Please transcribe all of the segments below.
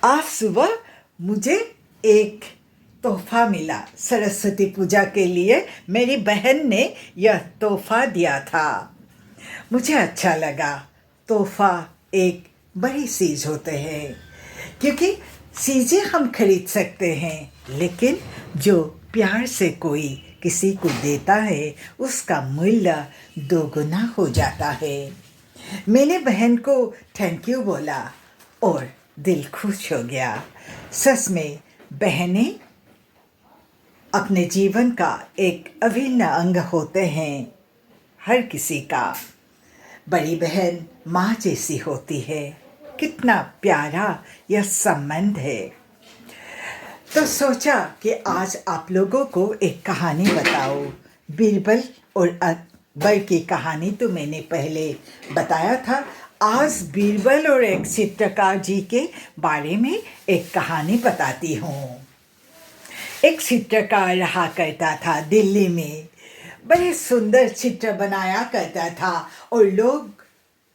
आज सुबह मुझे एक तोहफा मिला। सरस्वती पूजा के लिए मेरी बहन ने यह तोहफा दिया था। मुझे अच्छा लगा। तोहफा एक बड़ी चीज़ होते हैं, क्योंकि चीज़ें हम खरीद सकते हैं, लेकिन जो प्यार से कोई किसी को देता है उसका मूल्य दोगुना हो जाता है। मैंने बहन को थैंक यू बोला और दिल खुश हो गया। सच में बहनें अपने जीवन का एक अभिन्न अंग होते हैं। हर किसी का बड़ी बहन माँ जैसी होती है। कितना प्यारा यह संबंध है। तो सोचा कि आज आप लोगों को एक कहानी बताओ। बीरबल और अकबर की कहानी तो मैंने पहले बताया था। आज बीरबल और एक चित्रकार जी के बारे में एक कहानी बताती हूँ। एक चित्रकार रहा करता था दिल्ली में। बड़े सुंदर चित्र बनाया करता था और लोग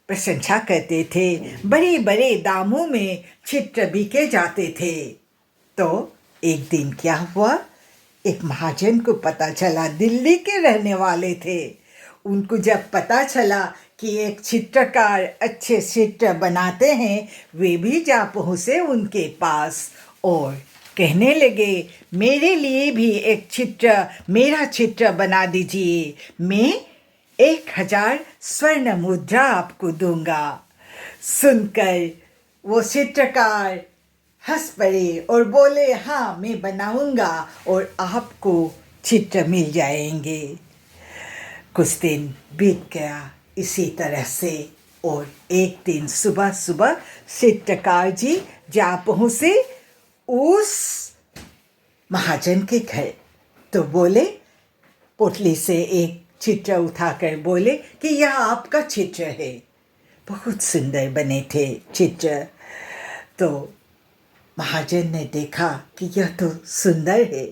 प्रशंसा करते थे। बड़े बड़े दामों में चित्र बिके जाते थे। तो एक दिन क्या हुआ, एक महाजन को पता चला, दिल्ली के रहने वाले थे। उनको जब पता चला कि एक चित्रकार अच्छे चित्र बनाते हैं, वे भी जा पहुँचे उनके पास और कहने लगे, मेरे लिए भी एक चित्र, मेरा चित्र बना दीजिए। मैं 1000 स्वर्ण मुद्रा आपको दूंगा। सुनकर वो चित्रकार हंस पड़े और बोले, हाँ मैं बनाऊंगा और आपको चित्र मिल जाएंगे। कुछ दिन बीत गया इसी तरह से और एक दिन सुबह सुबह चित्रकार जी जा पहुँचे उस महाजन के घर। तो बोले, पोटली से एक चित्र उठाकर बोले कि यह आपका चित्र है। बहुत सुंदर बने थे चित्र। तो महाजन ने देखा कि यह तो सुंदर है,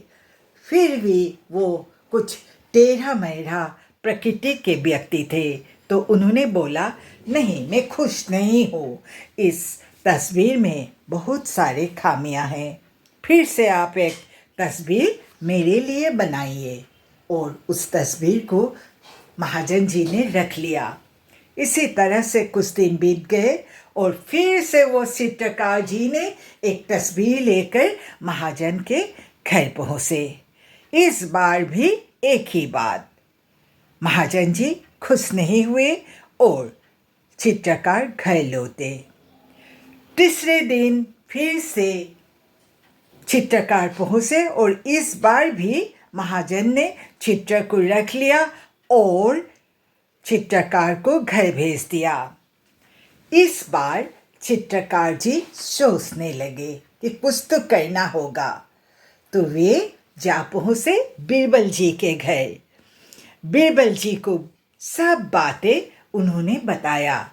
फिर भी वो कुछ टेढ़ा मेढ़ा प्रकृति के व्यक्ति थे। तो उन्होंने बोला, नहीं मैं खुश नहीं हूँ, इस तस्वीर में बहुत सारे खामियां हैं। फिर से आप एक तस्वीर मेरे लिए बनाइए। और उस तस्वीर को महाजन जी ने रख लिया। इसी तरह से कुछ दिन बीत गए और फिर से वो चित्रकार जी ने एक तस्वीर लेकर महाजन के घर पहुँचे। इस बार भी एक ही बात, महाजन जी खुश नहीं हुए और चित्रकार घर लौटे। तीसरे दिन फिर से चित्रकार पहुँचे और इस बार भी महाजन ने चित्र को रख लिया और चित्रकार को घर भेज दिया। इस बार चित्रकार जी सोचने लगे कि कुछ तो करना होगा। तो वे जा पहुँचे बीरबल जी के घर। बीरबल जी को सब बातें उन्होंने बताया।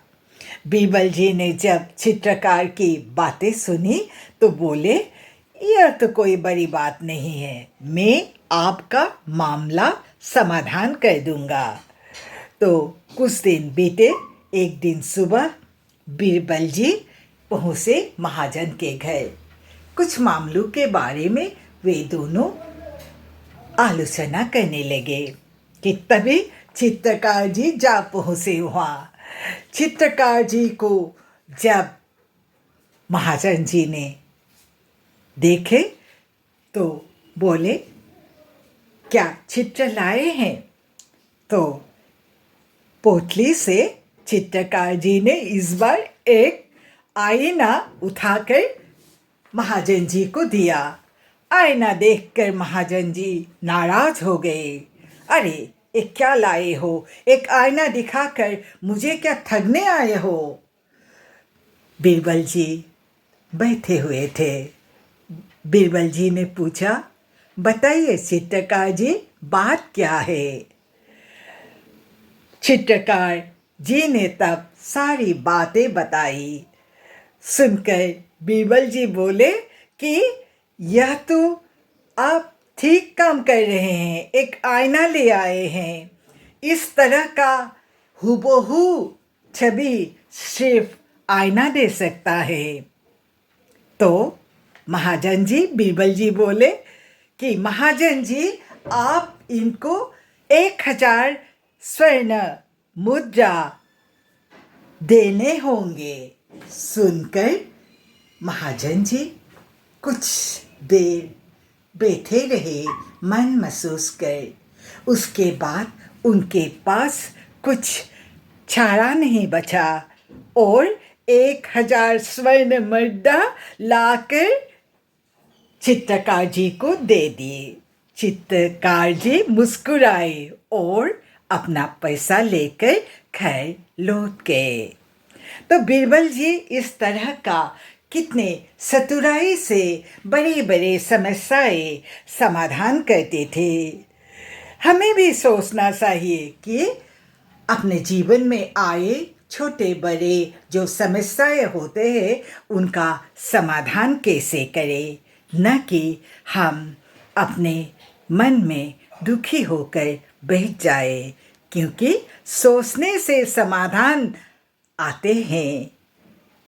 बीरबल जी ने जब चित्रकार की बातें सुनी तो बोले, यह तो कोई बड़ी बात नहीं है, मैं आपका मामला समाधान कर दूंगा। तो कुछ दिन बीते। एक दिन सुबह बीरबल जी पहुँचे महाजन के घर। कुछ मामलों के बारे में वे दोनों आलोचना करने लगे कि तभी चित्रकार जी जा पहुँचे वहाँ। चित्रकार जी को जब महाजन जी ने देखे तो बोले, क्या चित्र लाए हैं? तो पोटली से चित्रकार जी ने इस बार एक आईना उठाकर महाजन जी को दिया। आईना देखकर महाजन जी नाराज हो गए। अरे ये क्या लाए हो? एक आईना दिखाकर मुझे क्या ठगने आए हो? बीरबल जी बैठे हुए थे। बीरबल जी ने पूछा, बताइए चित्रकार जी, बात क्या है? चित्रकार जी ने तब सारी बातें बताई। सुनकर बीरबल जी बोले कि यह तो आप ठीक काम कर रहे हैं, एक आईना ले आए हैं। इस तरह का हूबहू छवि सिर्फ आईना दे सकता है। तो महाजन जी, बीरबल जी बोले कि महाजन जी, आप इनको 1,000 स्वर्ण मुद्रा देने होंगे। सुनकर महाजन जी कुछ देर बैठे रहे, मन महसूस कर। उसके बाद उनके पास कुछ चारा नहीं बचा और 1,000 स्वर्ण मुद्रा लाकर चित्रकार जी को दे दिए। चित्रकार जी मुस्कुराए और अपना पैसा लेकर घर लौट गए। तो बीरबल जी इस तरह का कितने चतुराई से बड़ी बड़ी समस्याएं समाधान करते थे। हमें भी सोचना चाहिए कि अपने जीवन में आए छोटे बड़े जो समस्याएं होते हैं उनका समाधान कैसे करें, न कि हम अपने मन में दुखी होकर बैठ जाए, क्योंकि सोचने से समाधान आते हैं।